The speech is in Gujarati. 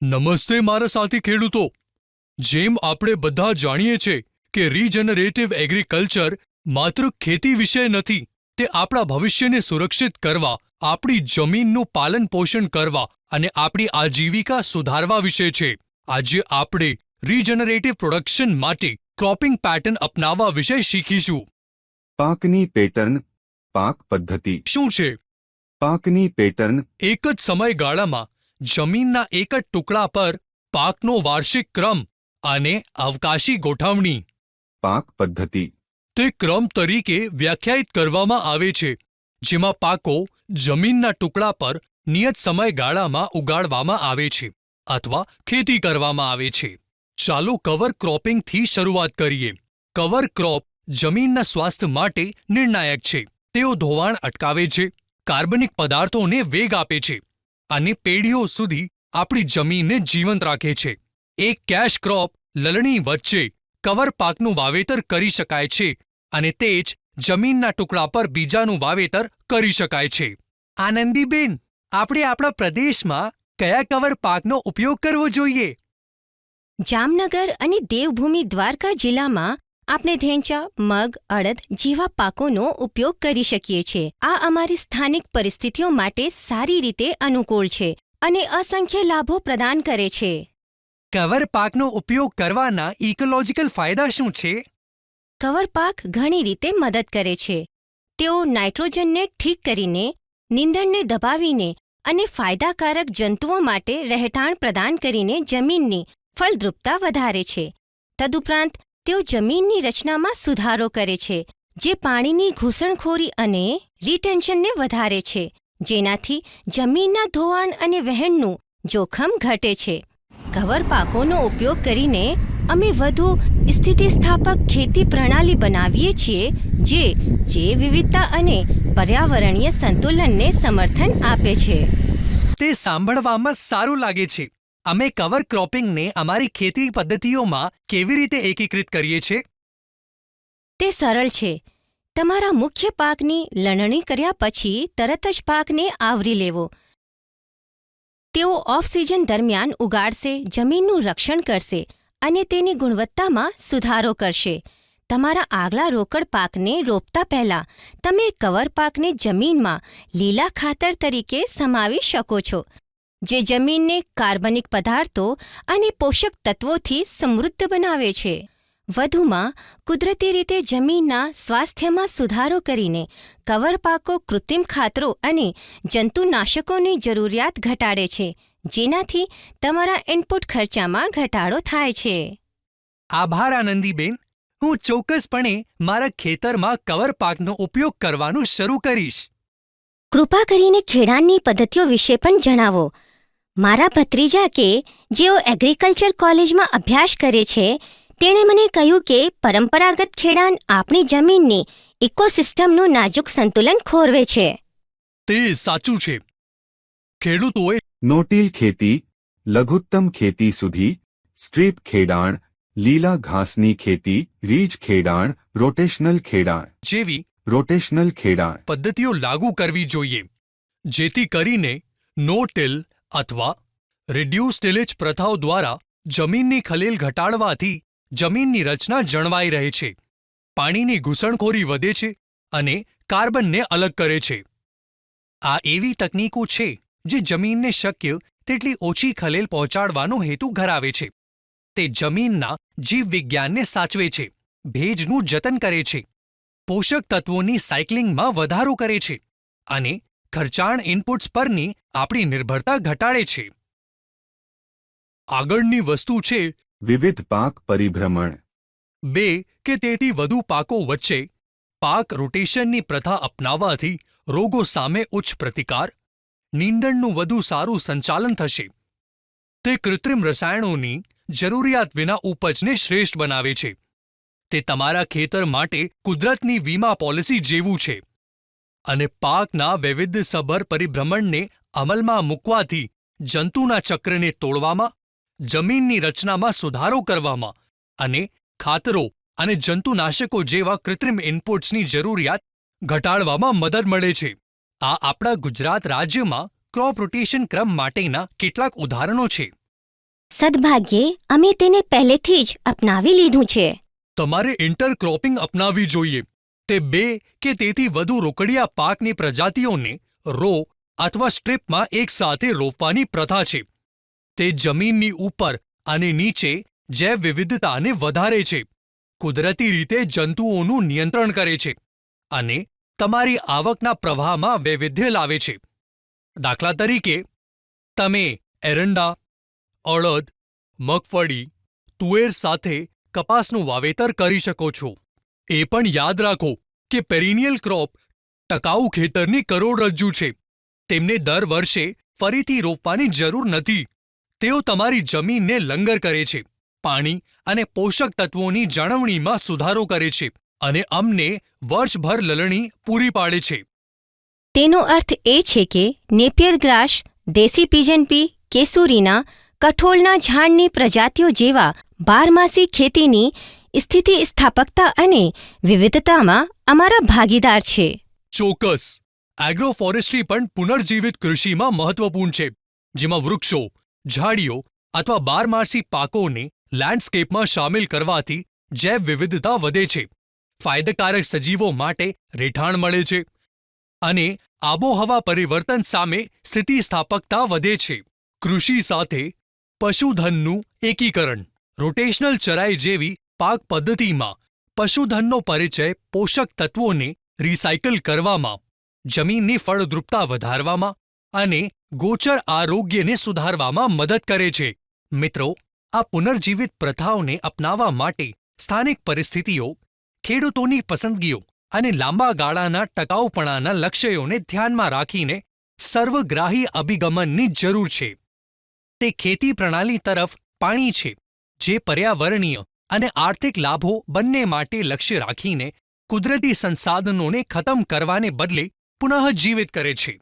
નમસ્તે મારા સાથી ખેડૂતો. જેમ આપણે બધા જાણીએ છીએ કે રીજનરેટિવ એગ્રીકલ્ચર માત્ર ખેતી વિષય નથી, તે આપણા ભવિષ્યને સુરક્ષિત કરવા, આપણી જમીનનું પાલન પોષણ કરવા અને આપણી આજીવિકા સુધારવા વિશે છે. આજે આપણે રીજનરેટિવ પ્રોડક્શન માટે ક્રોપિંગ પેટર્ન અપનાવવા વિશે શીખીશું. પાકની પેટર્ન. પાક પદ્ધતિ શું છે? પાકની પેટર્ન એક જ સમયગાળામાં જમીનના એક જ ટુકડા પર પાકનો વાર્ષિક ક્રમ અને અવકાશી ગોઠવણી. પાક પદ્ધતિ તે ક્રમ તરીકે વ્યાખ્યાયિત કરવામાં આવે છે, જેમાં પાકો જમીનના ટુકડા પર નિયત સમયગાળામાં ઉગાડવામાં આવે છે અથવા ખેતી કરવામાં આવે છે. ચાલો કવર ક્રોપિંગથી શરૂઆત કરીએ. કવર ક્રોપ જમીનના સ્વાસ્થ્ય માટે નિર્ણાયક છે. તેઓ ધોવાણ અટકાવે છે, કાર્બનિક પદાર્થોને વેગ આપે છે અને પેઢીઓ સુધી આપણી જમીનને જીવંત રાખે છે. એક કેશ ક્રોપ લલણી વચ્ચે કવર પાકનું વાવેતર કરી શકાય છે અને તે જ જમીનના ટુકડા પર બીજાનું વાવેતર કરી શકાય છે. આનંદીબેન, આપણે આપણા પ્રદેશમાં કયા કવર પાકનો ઉપયોગ કરવો જોઈએ? જામનગર અને દેવભૂમિ દ્વારકા જિલ્લામાં આપણે ધેંચા, મગ, અડદ જેવા પાકોનો ઉપયોગ કરી શકીએ છીએ. આ અમારી સ્થાનિક પરિસ્થિતિઓ માટે સારી રીતે અનુકૂળ છે અને અસંખ્ય લાભો પ્રદાન કરે છે. કવર પાકનો ઉપયોગ કરવાના ઇકોલોજીકલ ફાયદા શું છે? કવર પાક ઘણી રીતે મદદ કરે છે. તેઓ નાઇટ્રોજનને ઠીક કરીને, નીંદણને દબાવીને અને ફાયદાકારક જંતુઓ માટે રહેઠાણ પ્રદાન કરીને જમીનની ફળદ્રુપતા વધારે છે. તદુપરાંત તેઓ જમીનની રચનામાં સુધારો કરે છે, જે પાણીની ઘૂસણખોરી અને રિટેન્શનને વધારે છે, જેનાથી જમીનના ધોવાણ અને વહેણનું જોખમ ઘટે છે. કવર પાકોનો ઉપયોગ કરીને અમે વધુ સ્થિતિસ્થાપક ખેતી પ્રણાલી બનાવીએ છીએ, જે જૈવ વિવિધતા અને પર્યાવરણીય સંતુલનને સમર્થન આપે છે. તે સાંભળવામાં સારું લાગે છે. અમે કવર ક્રોપિંગને અમારી ખેતી પદ્ધતિઓમાં કેવી રીતે એકીકૃત કરીએ છીએ? તે સરળ છે. તમારા મુખ્ય પાકની લણણી કર્યા પછી તરત જ પાકને આવરી લેવો. તેઓ ઓફ સિઝન દરમિયાન ઉગાડશે, જમીનનું રક્ષણ કરશે અને તેની ગુણવત્તામાં સુધારો કરશે. તમારા આગલા રોકડ પાકને રોપતા પહેલા તમે કવર પાકને જમીનમાં લીલા ખાતર તરીકે સમાવી શકો છો, જે જમીનને કાર્બનિક પદાર્થો અને પોષક તત્વોથી સમૃદ્ધ બનાવે છે. વધુમાં, કુદરતી રીતે જમીનના સ્વાસ્થ્યમાં સુધારો કરીને કવર પાકો કૃત્રિમ ખાતરો અને જંતુનાશકોની જરૂરિયાત ઘટાડે છે, જેનાથી તમારા ઇનપુટ ખર્ચામાં ઘટાડો થાય છે. આભાર આનંદીબેન. હું ચોક્કસપણે મારા ખેતરમાં કવર પાકનો ઉપયોગ કરવાનું શરૂ કરીશ. કૃપા કરીને ખેડાણની પદ્ધતિઓ વિશે પણ જણાવો. મારા ભત્રીજા જેઓ એગ્રીકલ્ચર કોલેજમાં અભ્યાસ કરે છે, તેણે મને કહ્યું કે પરંપરાગત ખેડાણ આપણી જમીનની ઇકોસિસ્ટમનું નાજુક સંતુલન ખોરવે છે. તે સાચું છે. ખેડૂતોએ નોટિલ ખેતી, લઘુત્તમ ખેતી સુધી, સ્ટ્રીપ ખેડાણ, લીલા ઘાસની ખેતી, રીજ ખેડાણ, રોટેશનલ ખેડાણ પદ્ધતિઓ લાગુ કરવી જોઈએ, જેથી કરીને નો ટિલ અથવા રિડ્યુસ ટિલેજ પ્રથાઓ દ્વારા જમીનની ખલેલ ઘટાડવાથી જમીનની રચના જળવાઈ રહે છે, પાણીની ઘૂસણખોરી વધે છે અને કાર્બનને અલગ કરે છે. આ એવી તકનીકો છે જે જમીનને શક્ય તેટલી ઓછી ખલેલ પહોંચાડવાનો હેતુ ધરાવે છે. તે જમીનના જીવવિજ્ઞાનને સાચવે છે, ભેજનું જતન કરે છે, પોષક તત્વોની સાયક્લિંગમાં વધારો કરે છે અને ખર્ચાળ ઇનપુટ્સ પરની આપણી નિર્ભરતા ઘટાડે છે. આગળની વસ્તુ છે વિવિધ પાક પરિભ્રમણ. 2 કે તેથી વધુ પાકો વચ્ચે પાક રોટેશનની પ્રથા અપનાવવાથી રોગો સામે ઉચ્ચ પ્રતિકાર, નીંદણનું વધુ સારું સંચાલન થશે. તે કૃત્રિમ રસાયણોની જરૂરિયાત વિના ઉપજને શ્રેષ્ઠ બનાવે છે. તે તમારા ખેતર માટે કુદરતની વીમા પોલિસી જેવું છે અને પાકના વૈવિધ્યસભર પરિભ્રમણને અમલમાં મૂકવાથી જંતુના ચક્રને તોડવામાં, જમીનની રચનામાં સુધારો કરવામાં અને ખાતરો અને જંતુનાશકો જેવા કૃત્રિમ ઇનપુટ્સની જરૂરિયાત ઘટાડવામાં મદદ મળે છે. આ આપણા ગુજરાત રાજ્યમાં ક્રોપ રોટેશન ક્રમ માટેના કેટલાક ઉદાહરણો છે. સદભાગ્યે અમે તેને પહેલેથી જ અપનાવી લીધું છે. તમારે ઇન્ટરક્રોપિંગ અપનાવવી જોઈએ. તે 2 કે તેથી વધુ રોકડિયા પાકની પ્રજાતિઓને રો અથવા સ્ટ્રીપમાં એકસાથે રોપવાની પ્રથા છે. તે જમીનની ઉપર અને નીચે જૈવ વિવિધતાને વધારે છે, કુદરતી રીતે જંતુઓનું નિયંત્રણ કરે છે અને તમારી આવકના પ્રવાહમાં વૈવિધ્ય લાવે છે. દાખલા તરીકે, તમે એરંડા, અડદ, મગફળી, તુવેર સાથે કપાસનું વાવેતર કરી શકો છો. એ પણ યાદ રાખો કે પેરિનિયલ ક્રોપ ટકાઉ ખેતરની કરોડરજ્જુ છે. તેમને દર વર્ષે ફરીથી રોપવાની જરૂર નથી. તેઓ તમારી જમીનને લંગર કરે છે, પાણી અને પોષક તત્વોની જાળવણીમાં સુધારો કરે છે અને અમને વર્ષભર લલણી પૂરી પાડે છે. તેનો અર્થ એ છે કે નેપિયર ગ્રાસ, દેશી પિજન પી, કેસુરીના, કઠોળના ઝાડની પ્રજાતિઓ જેવા બારમાસી ખેતીની સ્થિતિસ્થાપકતા અને વિવિધતામાં અમારા ભાગીદાર છે. ચોક્કસ. એગ્રોફોરેસ્ટ્રી પણ પુનર્જીવિત કૃષિમાં મહત્વપૂર્ણ છે, જેમાં વૃક્ષો, ઝાડીઓ અથવા બારમાસી પાકોને લેન્ડસ્કેપમાં સામેલ કરવાથી જૈવ વિવિધતા વધે છે, ફાયદાકારક સજીવો માટે રહેઠાણ મળે છે અને આબોહવા પરિવર્તન સામે સ્થિતિસ્થાપકતા વધે છે. કૃષિ સાથે પશુધનનું એકીકરણ. રોટેશનલ ચરાઈ જેવી પાક પદ્ધતિમાં પશુધનનો પરિચય પોષક તત્વોને રિસાયકલ કરવામાં, જમીનની ફળદ્રુપતા વધારવામાં અને ગોચર આરોગ્યને સુધારવામાં મદદ કરે છે. મિત્રો, આ પુનર્જીવિત પ્રથાઓને અપનાવવા માટે સ્થાનિક પરિસ્થિતિઓ, ખેડૂતોની પસંદગીઓ અને લાંબા ગાળાના ટકાઉપણાના લક્ષ્યોને ધ્યાનમાં રાખીને સર્વગ્રાહી અભિગમનની જરૂર છે. તે ખેતી પ્રણાલી તરફ પાણી છે જે પર્યાવરણીય અને આર્થિક લાભો બંને માટે લક્ષ્ય રાખીને કુદરતી સંસાધનોને ખતમ કરવાને બદલે પુનઃજીવિત કરે છે.